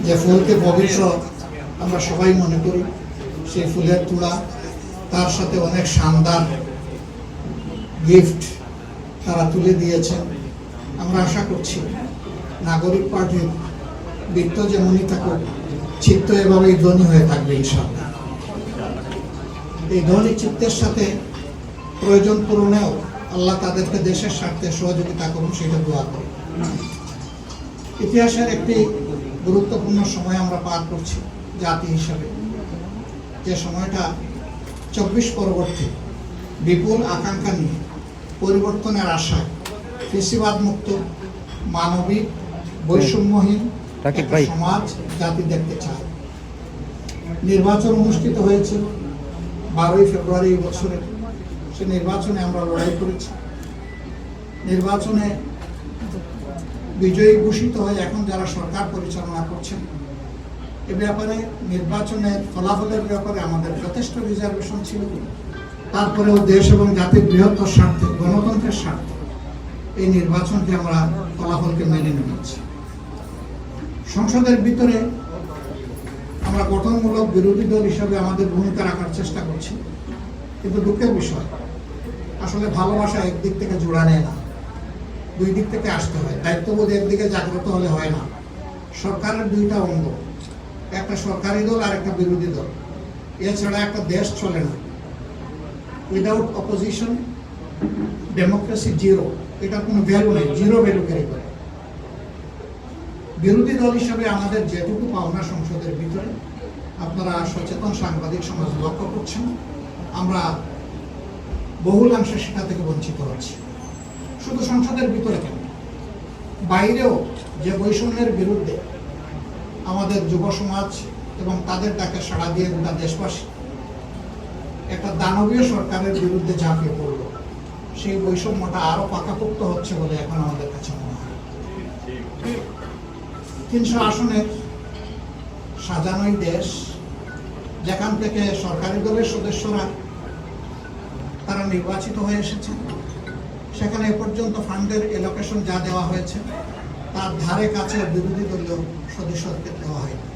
যে ফুলকে পবিত্র আমরা সবাই মনে করি, সেই ফুলের তোড়া তার সাথে অনেক শানদার গিফট তারা তুলে দিয়েছেন। আমরা আশা করছি নাগরিক পার্টির বৃত্ত যেমনই থাকুক, চিত্ত এভাবেই ধনী হয়ে থাকবে ইনশাআল্লাহ। এই ধনী চিত্তের সাথে প্রয়োজন পূরণেও আল্লাহ তাদেরকে দেশের স্বার্থে সহযোগিতা করুন, সেটা দোয়া করি। ইতিহাসের একটি গুরুত্বপূর্ণ সময় আমরা পার করছি জাতি হিসাবে, যে সময়টা 24 পরবর্তী বিপুল আকাঙ্ক্ষা নিয়ে পরিবর্তনের আশায় ফেসিবাদ মুক্ত মানবিক বৈষম্যহীন একটা সমাজ জাতি দেখতে চায়। নির্বাচন অনুষ্ঠিত হয়েছে 12ই ফেব্রুয়ারি এই বছরে। সে নির্বাচনে আমরা লড়াই করেছি। নির্বাচনে বিজয়ী ঘোষিত হয়ে এখন যারা সরকার পরিচালনা করছেন, এ ব্যাপারে নির্বাচনের ফলাফলের ব্যাপারে আমাদের যথেষ্ট রিজার্ভেশন ছিল। তারপরেও দেশ এবং জাতির বৃহত্তর স্বার্থে, গণতন্ত্রের স্বার্থে এই নির্বাচনকে আমরা ফলাফলকে মেনে নিয়েছি। সংসদের ভিতরে আমরা গঠনমূলক বিরোধী দল হিসাবে আমাদের ভূমিকা রাখার চেষ্টা করছি, কিন্তু দুঃখের বিষয় আসলে ভালোবাসা একদিক থেকে জোড়া নেয় না, দুই দিক থেকে আসতে হয়। দায়িত্ববোধ একদিকে জাগ্রত হলে হয় না। সরকারের দুইটা অঙ্গ, একটা সরকারি দল আর একটা বিরোধী দল, এছাড়া একটা দেশ চলে না। উইদাউট অপোজিশন ডেমোক্রেসি জিরো, এটা কোনো ভ্যালু নেই, জিরো ভ্যালু ক্যারি করে। বিরোধী দল হিসাবে আমাদের যেটুকু পাওনা সংসদের ভিতরে, আপনারা সচেতন সাংবাদিক সমাজ লক্ষ্য করছেন, আমরা বহুলাংশে সেটা থেকে বঞ্চিত হচ্ছি। শুধু সংসদের ভিতরে কেন, বাইরেও যে বৈষম্যের বিরুদ্ধে আমাদের যুব সমাজ এবং তাদের ডাকে সাড়া দিয়ে গোটা দেশবাসী একটা দানবীয় সরকারের বিরুদ্ধে ঝাঁপিয়ে পড়ল, সেই বৈষম্যটা আরো পাকাপোক্ত হচ্ছে বলে এখন আমাদের কাছে মনে হয়। 300 আসনের সাজানোই দেশ, যেখান থেকে সরকারি দলের সদস্যরা তারা নির্বাচিত হয়ে এসেছে, সেখানে এ পর্যন্ত ফান্ডের এলোকেশন যা দেওয়া হয়েছে তার ধারে কাছে বিরোধী দলীয় সদস্যদের দেওয়া হয়নি।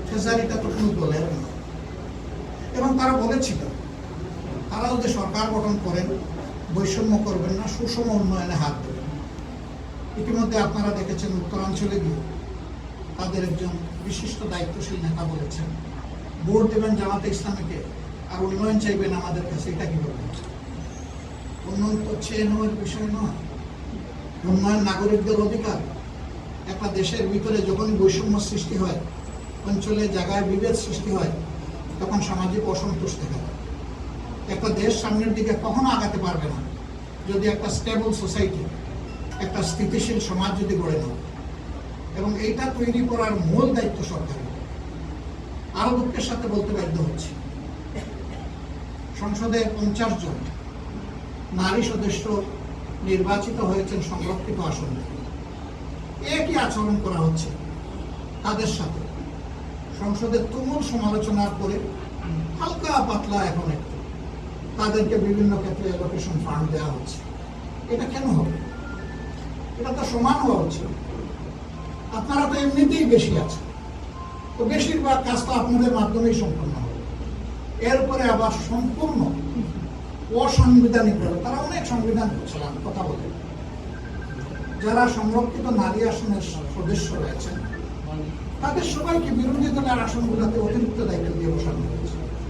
ট্রেজারিটা তো কোনো দলের নয়। এবং তারা বলেছিল তারা যদি সরকার গঠন করেন বৈষম্য করবেন না, সুষম উন্নয়নে হাত দেবেন। ইতিমধ্যে আপনারা দেখেছেন উত্তরাঞ্চলে গিয়ে তাদের একজন বিশিষ্ট দায়িত্বশীল নেতা বলেছেন ভোট দেবেন জামাতে ইসলামীকে আর উন্নয়ন চাইবেন আমাদের কাছে। এটা কি বলবেন? উন্নয়ন তো চেয়ে নেওয়ার বিষয় নয়, উন্নয়ন নাগরিকদের অধিকার। একটা দেশের ভিতরে যখন বৈষম্য সৃষ্টি হয়, অঞ্চলে জায়গায় বিভেদ সৃষ্টি হয়, তখন সামাজিক অসন্তুষ্টি হয়। একটা দেশ সামনের দিকে কখনো আগাতে পারবে না যদি একটা স্টেবল সোসাইটি, একটা স্থিতিশীল সমাজ যদি গড়ে নেয়। এবং এইটা তৈরি করার মূল দায়িত্ব সরকারের। আরো দুঃখের সাথে বলতে বাধ্য হচ্ছে, সংসদে 50 জন নারী সদস্য নির্বাচিত হয়েছেন সংরক্ষিত আসনে। একই আচরণ করা হচ্ছে তাদের সাথে। সংসদের তুমুল সমালোচনার পরে হালকা পাতলা এখন একটু তাদেরকে বিভিন্ন ক্ষেত্রে এলোকেশন ফান্ড দেওয়া হচ্ছে। এটা কেন হবে? এটা তো সমান হওয়া উচিত। আপনারা তো এমনিতেই বেশি আছেন, তো বেশিরভাগ কাজ তো আপনাদের মাধ্যমেই সম্পন্ন হবে। এরপরে আবার সম্পূর্ণ অসাংবিধানিক ভাবে তারা অনেক সংবিধান করছিলাম কথা বলে, যারা সংরক্ষিত নারী আসনের সদস্য রয়েছেন তাদের সবাইকে বিরোধী দলের আসনগুলোতে অতিরিক্ত দায়িত্ব